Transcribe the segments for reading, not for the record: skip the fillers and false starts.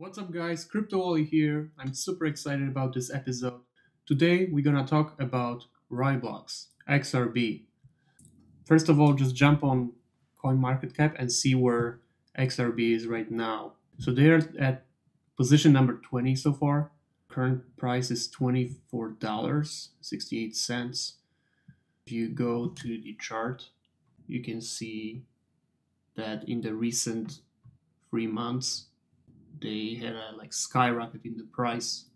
What's up guys, Crypto Ollie here. I'm super excited about this episode. Today we're gonna talk about RaiBlocks, XRB. First of all, just jump on CoinMarketCap and see where XRB is right now. So they're at position number 20 so far. Current price is $24.68. If you go to the chart, you can see that in the recent 3 months, they had a skyrocket in the price.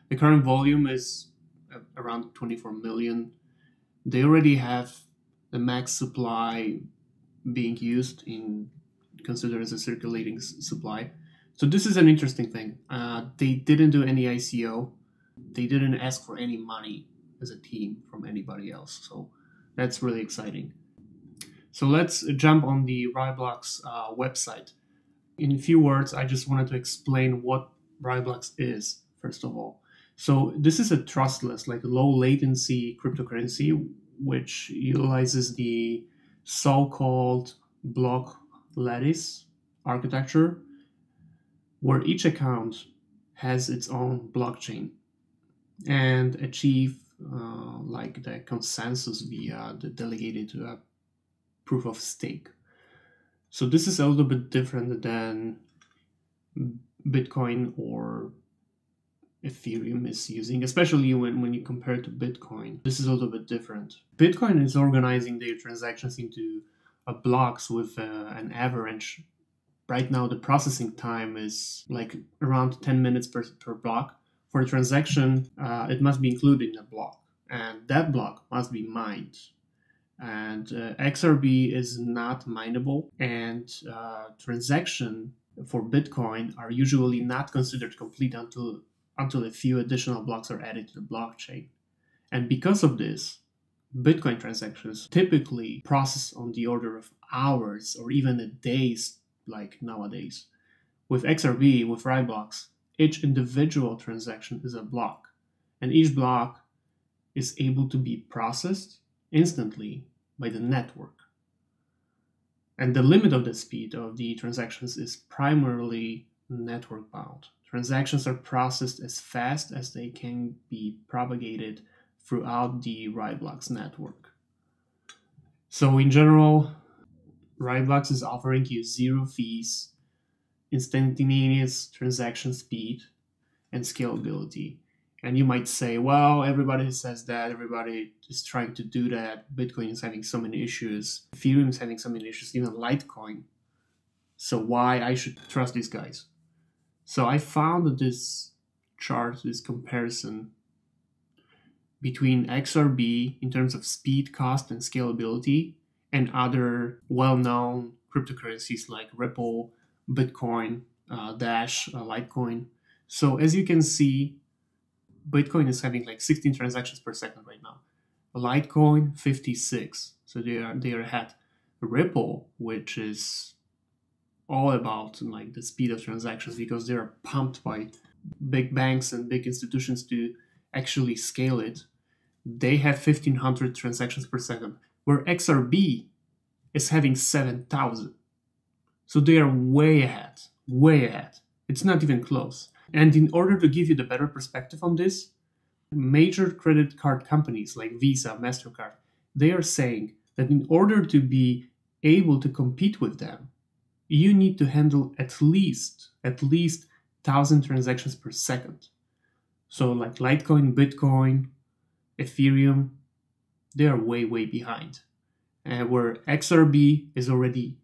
The current volume is around 24 million. They already have the max supply being used in considered as a circulating supply. So this is an interesting thing. They didn't do any ICO. They didn't ask for any money as a team from anybody else. So that's really exciting. So let's jump on the RaiBlocks website. In a few words, I just wanted to explain what RaiBlocks is, first of all. So this is a trustless, low latency cryptocurrency, which utilizes the so-called block lattice architecture, where each account has its own blockchain and achieve the consensus via the delegated proof of stake. So this is a little bit different than Bitcoin or Ethereum is using, especially when you compare it to Bitcoin. This is a little bit different. Bitcoin is organizing their transactions into blocks with an average. Right now, the processing time is around 10 minutes per block. For a transaction, it must be included in a block, and that block must be mined. And XRB is not mineable, and transactions for Bitcoin are usually not considered complete until a few additional blocks are added to the blockchain. And because of this, Bitcoin transactions typically process on the order of hours or even days, like nowadays. With XRB, with RaiBlocks, each individual transaction is a block, and each block is able to be processed instantly by the network. And the limit of the speed of the transactions is primarily network bound. Transactions are processed as fast as they can be propagated throughout the RaiBlocks network. So in general, RaiBlocks is offering you 0 fees, instantaneous transaction speed, and scalability. And you might say, well, everybody says that, everybody is trying to do that. Bitcoin is having so many issues. Ethereum is having so many issues, even Litecoin. So why I should trust these guys? So I found this chart, this comparison between XRB in terms of speed, cost, and scalability, and other well-known cryptocurrencies like Ripple, Bitcoin, Dash, Litecoin. So as you can see, Bitcoin is having 16 transactions per second right now. Litecoin, 56. So they are ahead. Ripple, which is all about the speed of transactions because they are pumped by big banks and big institutions to actually scale it. They have 1,500 transactions per second, where XRB is having 7,000. So they are way ahead, way ahead. It's not even close. And in order to give you the better perspective on this, major credit card companies like Visa, MasterCard, they are saying that in order to be able to compete with them, you need to handle at least 1,000 transactions per second. So Litecoin, Bitcoin, Ethereum, they are way, way behind. And where XRB is already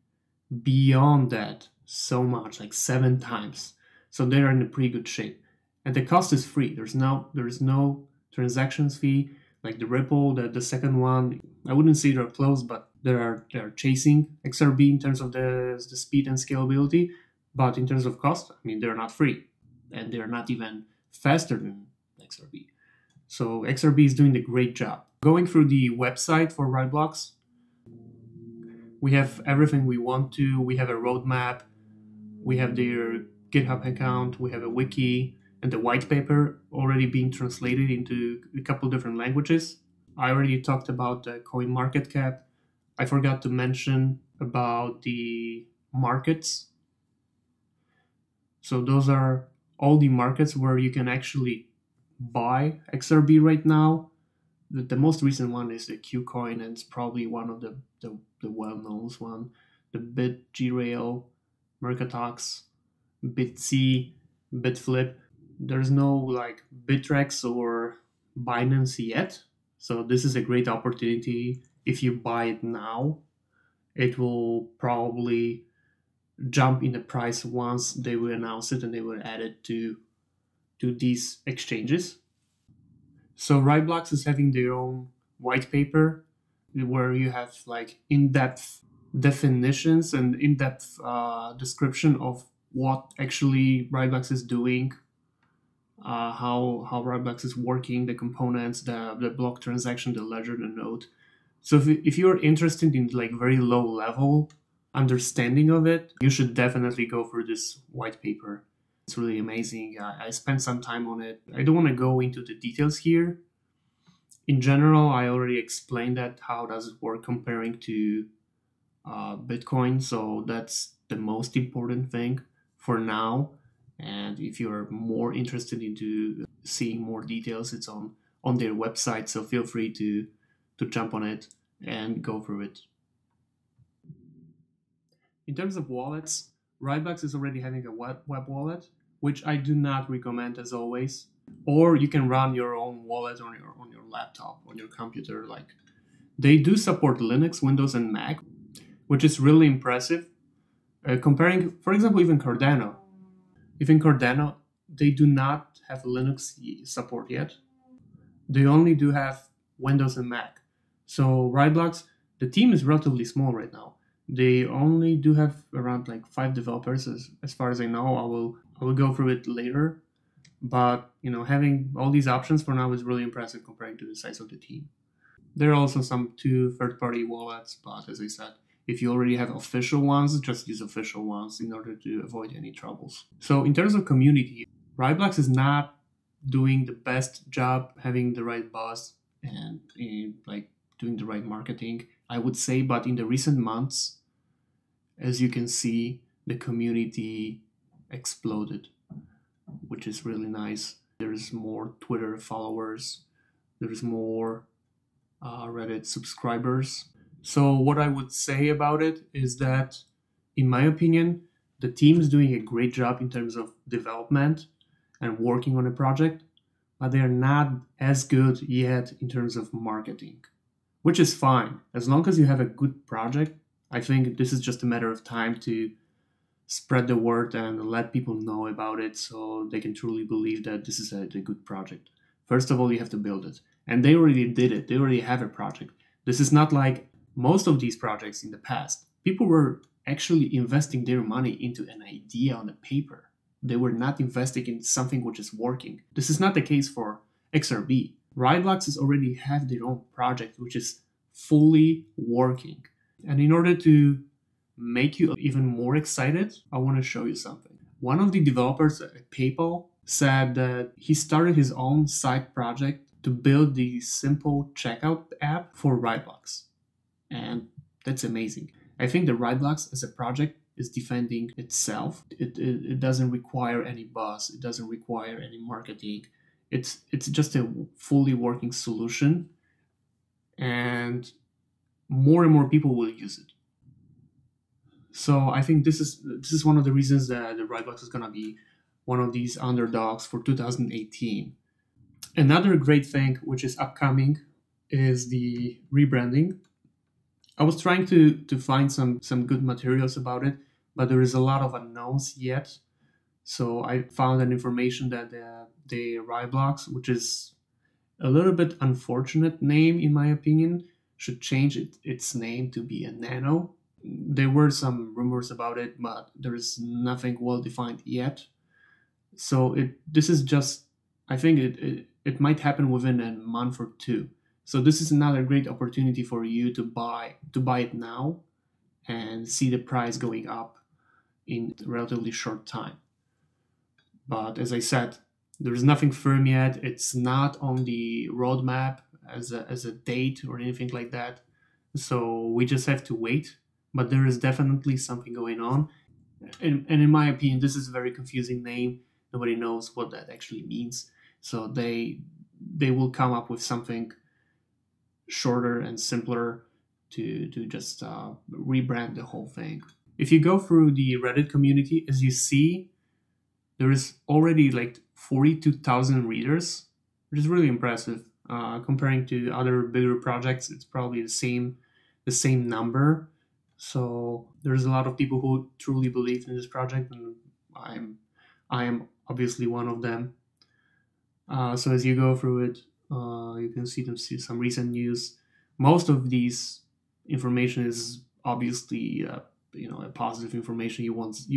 beyond that so much, 7 times. So they're in a pretty good shape. And the cost is free. There's no transactions fee. Like the Ripple, the second one, I wouldn't say they're close, but they're chasing XRB in terms of the speed and scalability. But in terms of cost, they're not free. And they're not even faster than XRB. So XRB is doing a great job. Going through the website for RaiBlocks, we have everything we want to. We have a roadmap. We have their GitHub account. We have a wiki. And the white paper already being translated into a couple different languages. I already talked about the CoinMarketCap. I forgot to mention about the markets. So those are all the markets where you can actually buy XRB right now. The most recent one is the Qcoin, and it's probably one of the well-known one. The BitGrail, Mercatox, BitC, Bitflip. There's no like Bittrex or Binance yet. So this is a great opportunity. If you buy it now, it will probably jump in the price once they will announce it and they will add it to these exchanges. So RaiBlocks is having their own white paper where you have like in-depth definitions and in-depth description of what actually RaiBlocks is doing, how RaiBlocks is working, the components, the block transaction, the ledger, the node. So if you're interested in like very low level understanding of it, you should definitely go for this white paper. It's really amazing. I spent some time on it. I don't want to go into the details here. In general, I already explained that how does it work comparing to Bitcoin. So that's the most important thing for now. And if you're more interested into seeing more details, it's on their website. So feel free to jump on it and go through it. In terms of wallets, RaiBlocks is already having a web wallet, which I do not recommend as always. Or you can run your own wallet on your laptop, on your computer. Like they do support Linux, Windows, and Mac, which is really impressive. Comparing, for example, even Cardano. Even Cardano, they do not have Linux support yet. They only do have Windows and Mac. So RaiBlocks, the team is relatively small right now. They only do have around like 5 developers, as far as I know. I will go through it later, but having all these options for now is really impressive comparing to the size of the team. There are also some 2 third-party wallets, but as I said, if you already have official ones, just use official ones in order to avoid any troubles. So in terms of community, RaiBlocks is not doing the best job having the right buzz and like doing the right marketing, I would say. But in the recent months, as you can see, the community exploded, which is really nice. There's more Twitter followers, there's more Reddit subscribers. So what I would say about it is that, in my opinion, the team is doing a great job in terms of development and working on a project, but they are not as good yet in terms of marketing, which is fine. As long as you have a good project, I think this is just a matter of time to spread the word and let people know about it so they can truly believe that this is a good project. First of all, you have to build it. And they already did it. They already have a project. This is not like most of these projects in the past. People were actually investing their money into an idea on a paper. They were not investing in something which is working. This is not the case for XRB. RaiBlocks is already have their own project which is fully working. And in order to make you even more excited, I want to show you something. One of the developers at PayPal said that he started his own side project to build the simple checkout app for RaiBlocks. And that's amazing. I think the RaiBlocks as a project is defending itself. It doesn't require any buzz. It doesn't require any marketing. It's just a fully working solution, and more and more people will use it. So I think this is one of the reasons that the RaiBlocks is gonna be one of these underdogs for 2018. Another great thing which is upcoming is the rebranding. I was trying to find some good materials about it, but there is a lot of unknowns yet. So I found an information that the RaiBlocks, which is a little bit unfortunate name in my opinion, should change its name to be a Nano. There were some rumors about it, but there is nothing well defined yet. So this is just, I think it might happen within a month or 2. So this is another great opportunity for you to buy it now and see the price going up in a relatively short time. But as I said, there is nothing firm yet. It's not on the roadmap as a date or anything like that. So we just have to wait. But there is definitely something going on. And in my opinion, this is a very confusing name. Nobody knows what that actually means. So they will come up with something shorter and simpler to just rebrand the whole thing. If you go through the Reddit community, as you see, there is already like 42,000 readers, which is really impressive. Comparing to other bigger projects, it's probably the same number. So there's a lot of people who truly believe in this project, and I am obviously one of them. So as you go through it, you can see some recent news. Most of these information is obviously a positive information. You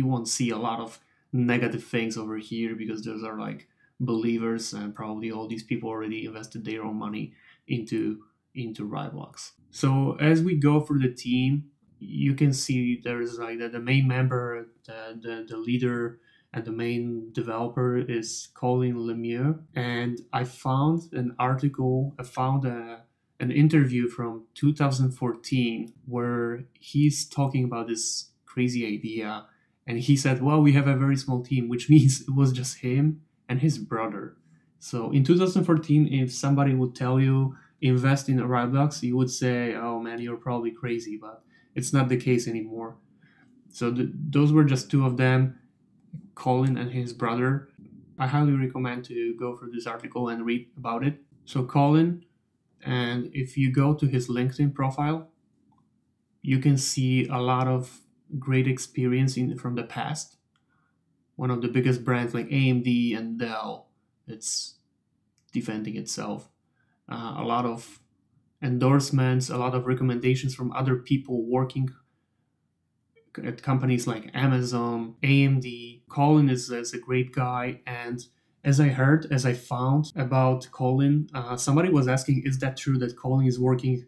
won't see a lot of negative things over here, because those are like believers, and probably all these people already invested their own money into RaiBlocks. So as we go through the team, you can see there's like the main member, the leader, and the main developer is Colin Lemieux. And I found an article, an interview from 2014 where he's talking about this crazy idea. And he said, well, we have a very small team, which means it was just him and his brother. So in 2014, if somebody would tell you invest in RaiBlocks, you would say, oh man, you're probably crazy, but it's not the case anymore. So those were just two of them, Colin and his brother. I highly recommend to go through this article and read about it. So Colin, and if you go to his LinkedIn profile, you can see a lot of great experience from the past. One of the biggest brands like AMD and Dell, it's defending itself. A lot of endorsements, a lot of recommendations from other people working at companies like Amazon, AMD. Colin is a great guy, and as I found about Colin, somebody was asking, is that true that Colin is working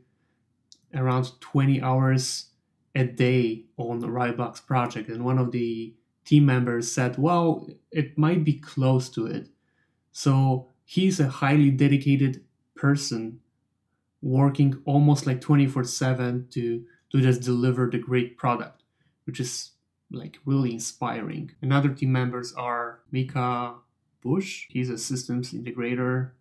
around 20 hours a day on the RaiBlocks project? And one of the team members said, well, it might be close to it. So he's a highly dedicated person working almost like 24/7 to just deliver the great product, which is like really inspiring. And other team members are Mika Bush. He's a systems integrator.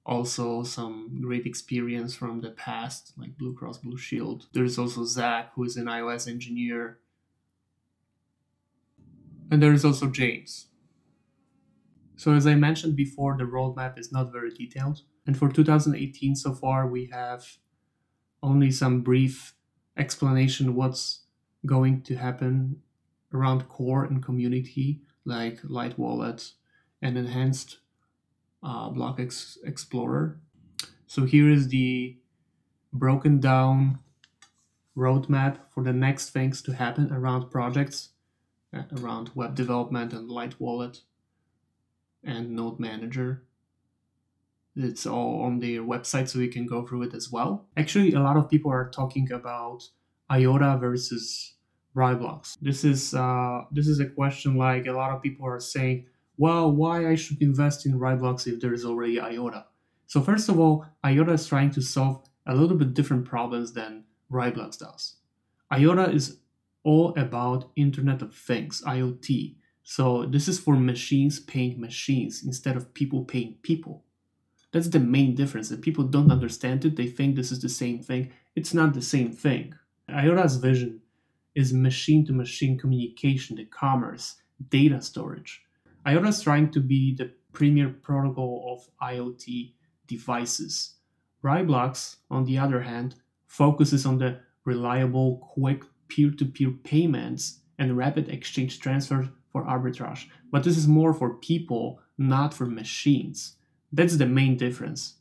Also some great experience from the past, like Blue Cross Blue Shield. There's also Zach, who is an iOS engineer. And there is also James. So as I mentioned before, the roadmap is not very detailed. And for 2018 so far, we have only some brief explanation what's going to happen around core and community, like Light Wallet and enhanced Block Explorer. So here is the broken down roadmap for the next things to happen around projects, around web development and Light Wallet and Node Manager. It's all on their website, so you can go through it as well. Actually, a lot of people are talking about IOTA versus RaiBlocks. This is a question like a lot of people are saying, well, why I should invest in RaiBlocks if there is already IOTA? So first of all, IOTA is trying to solve a little bit different problems than RaiBlocks does. IOTA is all about Internet of Things, IoT. So this is for machines paying machines instead of people paying people. That's the main difference. If people don't understand it, they think this is the same thing. It's not the same thing. IOTA's vision is machine-to-machine communication, the commerce, data storage. IOTA is trying to be the premier protocol of IoT devices. RaiBlocks, on the other hand, focuses on the reliable, quick peer-to-peer payments and rapid exchange transfer for arbitrage. But this is more for people, not for machines. That's the main difference.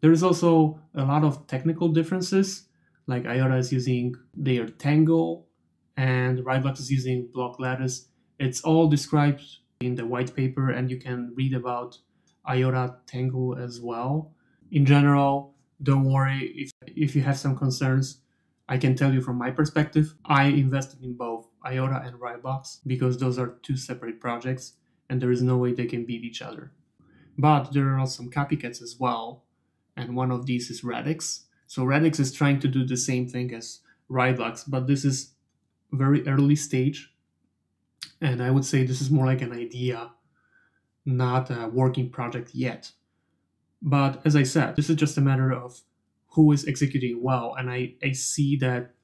There is also a lot of technical differences, like IOTA is using their Tangle and RaiBlocks is using Block Lattice. It's all described in the white paper, and you can read about IOTA Tangle as well. In general, don't worry if you have some concerns. I can tell you from my perspective, I invested in both IOTA and RaiBlocks because those are two separate projects and there is no way they can beat each other. But there are some copycats as well, and one of these is Radix. So Radix is trying to do the same thing as RaiBlocks, but this is very early stage. And I would say this is more like an idea, not a working project yet. But as I said, this is just a matter of who is executing well. And I see that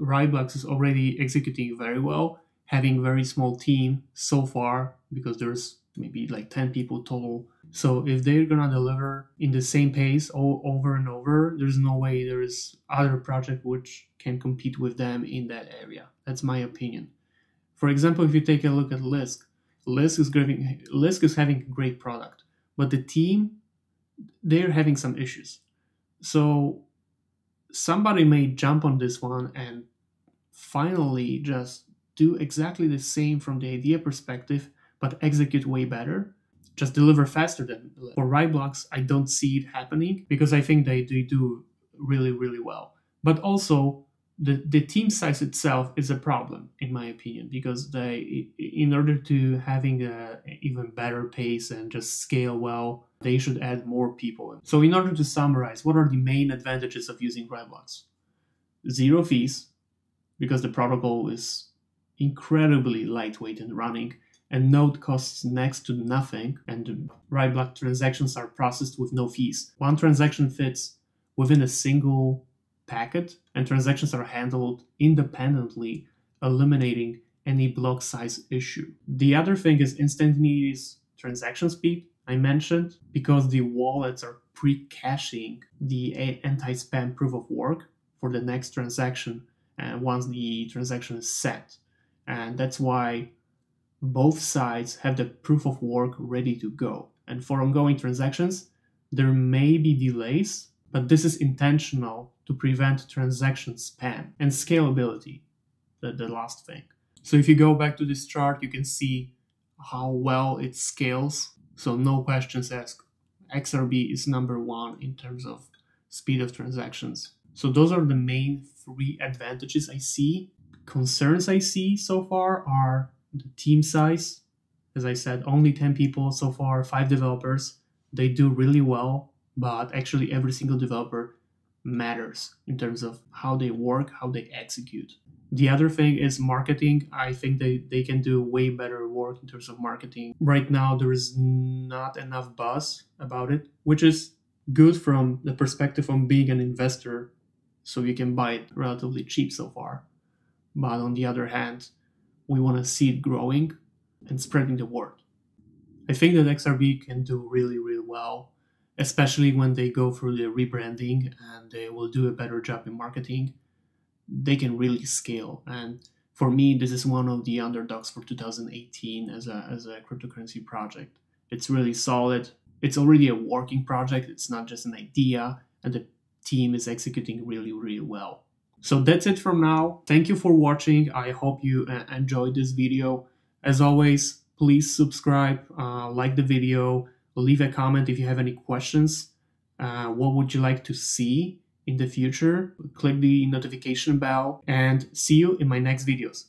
RaiBlocks is already executing very well, having a very small team so far, because there's maybe like 10 people total. So if they're gonna deliver in the same pace over and over, there's no way there's other project which can compete with them in that area. That's my opinion. For example, if you take a look at Lisk, Lisk is having a great product, but the team, they're having some issues. So somebody may jump on this one and finally just do exactly the same from the idea perspective, but execute way better, just deliver faster than for RaiBlocks. I don't see it happening because I think they do really, really well. But also the team size itself is a problem in my opinion, because they, in order to having a even better pace and just scale well, they should add more people. So in order to summarize, what are the main advantages of using RaiBlocks? Zero fees, because the protocol is incredibly lightweight and running, and node costs next to nothing, and RaiBlock transactions are processed with no fees. One transaction fits within a single packet, and transactions are handled independently, eliminating any block size issue. The other thing is instantaneous transaction speed. I mentioned, because the wallets are pre-caching the anti-spam proof of work for the next transaction, and once the transaction is set. And that's why both sides have the proof of work ready to go. And for ongoing transactions, there may be delays, but this is intentional to prevent transaction spam and scalability, the last thing. So if you go back to this chart, you can see how well it scales. So no questions asked. XRB is number one in terms of speed of transactions. So those are the main three advantages I see. Concerns I see so far are the team size. As I said, only 10 people so far, 5 developers. They do really well, but actually every single developer matters in terms of how they work, how they execute. The other thing is marketing. I think they can do way better work in terms of marketing. Right now, there is not enough buzz about it, which is good from the perspective of being an investor, so you can buy it relatively cheap so far. But on the other hand, we want to see it growing and spreading the word. I think that XRB can do really, really well, especially when they go through the rebranding and they will do a better job in marketing. They can really scale. And for me, this is one of the underdogs for 2018 as a cryptocurrency project. It's really solid. It's already a working project. It's not just an idea, and the team is executing really, really well. So that's it from now. Thank you for watching. I hope you enjoyed this video. As always, please subscribe, like the video, leave a comment if you have any questions. What would you like to see in the future? Click the notification bell, and see you in my next videos.